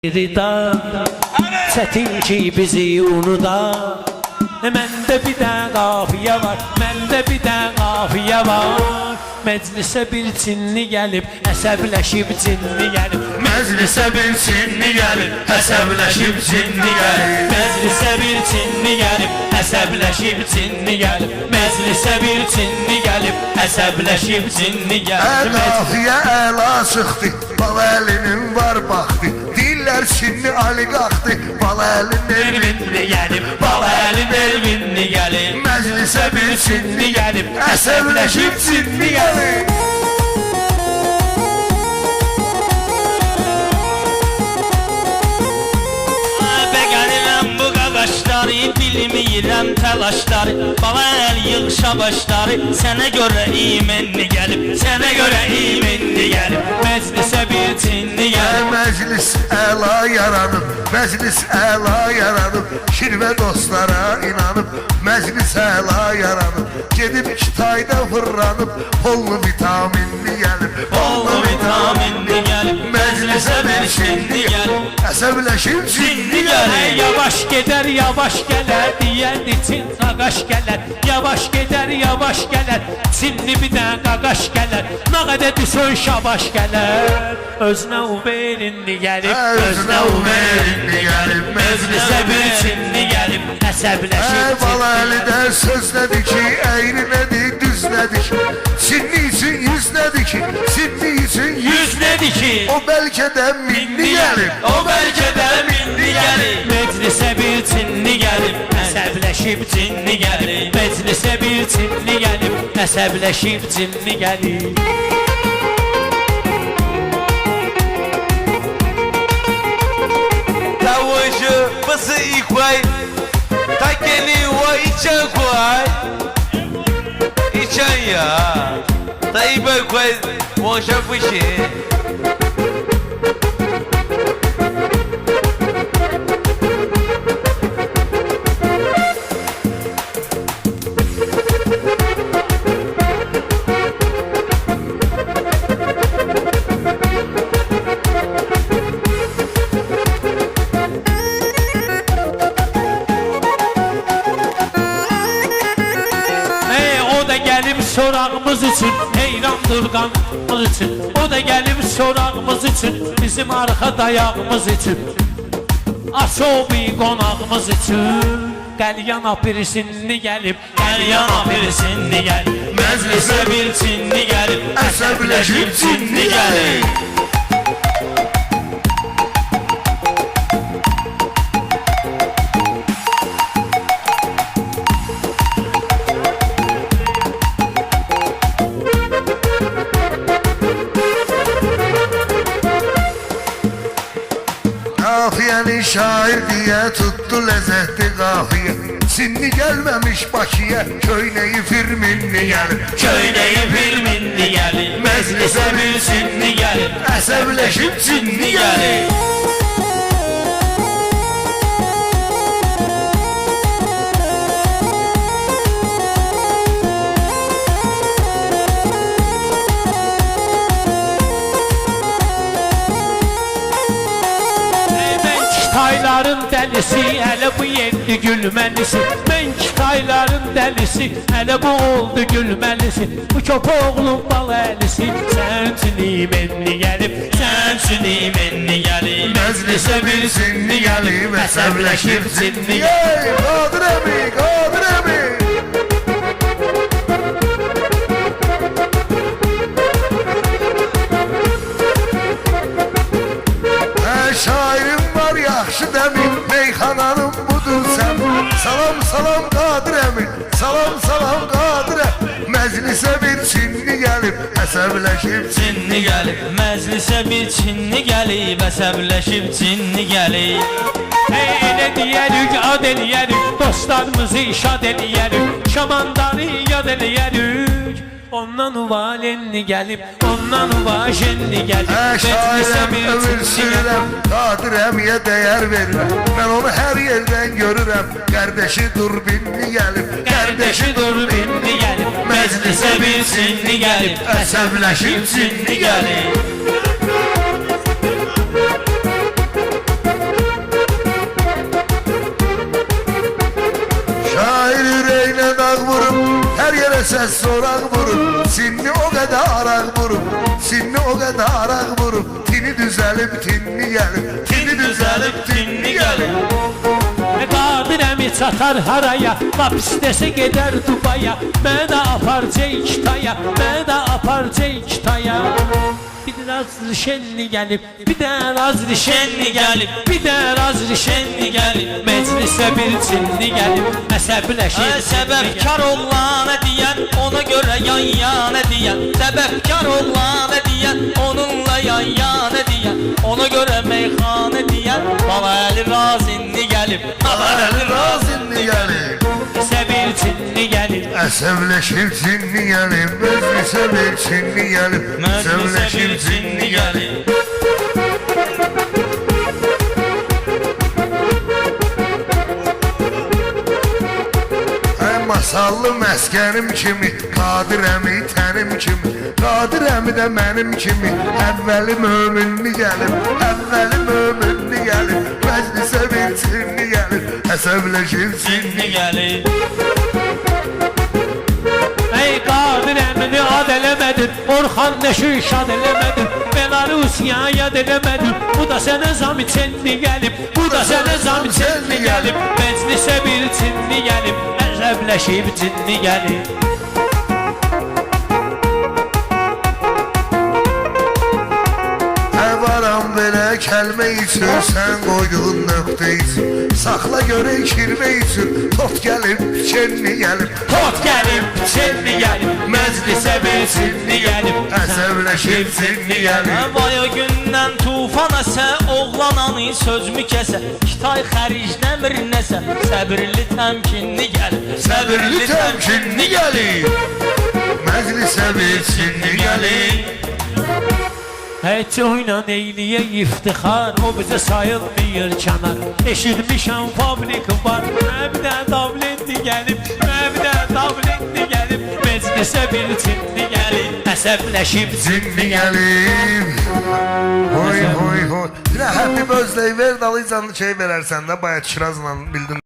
Rida çətin ki bizi unuda. Məndə bir də qafiyə var, məndə bir də qafiyə var. Məclisə bir cinni gəlib, əsəbləşib cinni gəlib. Məclisə bir cinni gəlib, əsəbləşib cinni gəlib. Məclisə bir cinni gəlib, əsəbləşib cinni gəlib. Məclisə bir cinni gəlib, əsəbləşib cinni gəlib. Qafiyə əla çıxdı, bal əlinin var baxdı. Dillər Çinli Ali qalxdı, bal əlin Elvinli gəlib, bal əlin elvinli gəlib. Məclisə bir cinni gəlib, əsəbləşib cinni gəlib. Bəqərirəm bu qaqaşları, bilməyirəm təlaşları. Bala əl yığışa başları, sənə görə imenli gəlib, sənə görə imenli gəlib. Məclisə bir cinni gəlib. Məclis əla yaranıb, məclis əla yaranıb. Şirvə dostlara inanıb, məclis əla yaranıb. Gedib Kitayda fırlanıb, pollu vitaminli gəlib, Pollu vitaminli gəlib. Məclisə bir cinni gəlib. əsəbləşib cinni Gələ gəlib. yavaş gedər, yavaş gələr, deyən için qaqaş gələr. Yavaş gedər, yavaş gələr, Çinli bir də qaqaş gələr. Nə qədər düşün şabaş gələr. Özünə uverinli gəlib, özünə uverinli gəlib. Məclisə bir Çinli gəlib, əsəbləşib Bal əlidə söz nədir ki, əyri nədir, düz nədir ki. Çinli üçün yüz nədir ki, Çinli üçün yüz nədir ki? o bəlkə də minli gəlib. O bəlkə də minli gəlib. Məclisə bir Çinli gəlib, əsəbləşib cinni gəlib. Məclisə bir Çinli gəlib, əsəbləşib cinni gəlib. 他问是不是一块？他给你我1000块，1000呀，他100块往下不行。O da gelip sorağımız için, heyrandır qanımız için. O da gelip sorağımız için, bizim arxa dayağımız için. Aço bir qonağımız için. Qəlyan apirisinli gəlib, qəlyan apirisinli gəlib. Məclisə bir cinni gəlib, əsəbləşib cinni gəlib. Qafiyəni şair deyə tutdu ləzzətli qafiyə. Sinni gəlməmiş Bakıya, köynəyi firminli gəlib. Köynəyi filminli gəlib, məclisə bir cinni gəlib, əsəbləşib cinni gəlib. Kitayların dəlisi, hələ bu yendi gülməlisi. Mən kitayların dəlisi, hələ bu oldu gülməlisi. Bu köpoğlu bal əlisi, sən üçün imenli gəlib, sən üçün imenli gəlib. Məclisə bir cinni gəlib, əsəbləşib cinni gəlib. Ey Qadir əmi, Qadir əmi. Şairim var yaxşı dəmin, meyxananın budur sən. Salam salam Qadir əmi, salam salam Qadir əmi. Məclisə bir Çinli gəlib, əsəbləşib Cinni gəlib, məclisə bir cinni gəlib, əsəbləşib cinni gəlib. Elə deyərik, ad eləyərik, dostlarımızı şad eləyərik, şamandarı yad eləyərik. Ondan valenli gəlib, ondan vajenli gəlib. Şairəm, ömür sürürəm, Qadir əmiyə dəyər verirəm. Mən onu hər yerdən görürəm, qardeşi durbinli gəlib, Qardeşi durbinli gəlib, məclisə bir cinni gəlib, əsəbləşib cinni gəlib. səs soraq vurub Sinni o qədər araq vurub Sinni o qədər araq vurub Tini düzəlib tinni gəlib Tini düzəlib tinni gəlib Qadirəmi çatar haraya Lap istəsə gedər Dubaya Mənə apar Ceykitaya Mənə apar Ceykitaya Bir də razrişenli gəlib Bir də razrişenli gəlib Bir də razrişenli gəlib Meclisə bir çinli gəlib Əsəbləşir Səbəbkar oğlan deyən ona görə yan deyən Səbəbkar oğlan deyən onunla yan deyən Ona görə meyxanə deyən Bala Əli Razinli gəlib Bala Əli Razinli gəlib Meclisə bir çinli gəlib Əsəbləşir cinni gəlib Məclisə bir cinni gəlib Əsəbləşir cinni gəlib Masallı məskənim kimi Qadirəmi tənim kimi Qadirəmi də mənim kimi Əvvəli möminli gəlib Əvvəli möminli gəlib Məclisə bir cinni gəlib Əsəbləşir cinni gəlib Ey Qadirəmini ad eləmədin Orxan Nəşir şad eləmədin Belarusiya yad eləmədin Bu da sənə zami çenli gəlib Bu da sənə zami çenli gəlib Meclisə bir çinli gəlib Əsəbləşib cinni gəlib Varam belə kəlmə üçün Sən qoyduğun nöqtə üçün Saxla görə kirmə üçün Tot gəlib, çenli gəlib Tot gəlib, çenli gəlib Məclisə bir çinli gəlib Əsəbləşib cinni gəlib Vay o gündən tufan əsə Oğlananı sözmü kəsə Kitay xəricləmir nəsə Səbirli təmkinli gəlib Səbirli təmkinli gəlib Məclisə bir cinni gəlib Heç oyla eyliyə iftixar O bizə sayılmıyor kənar Eşitmişəm fabrik var Məbdə davlendi gəlib Məbdə davlendi gəlib Meclisə bir cinni gəlib Əsəbləşib Cinni gəlib Hoy hoy hoy Bir də Happy Birthday ver dalıycanlı şey verərsən də Bayat Şirazla bildin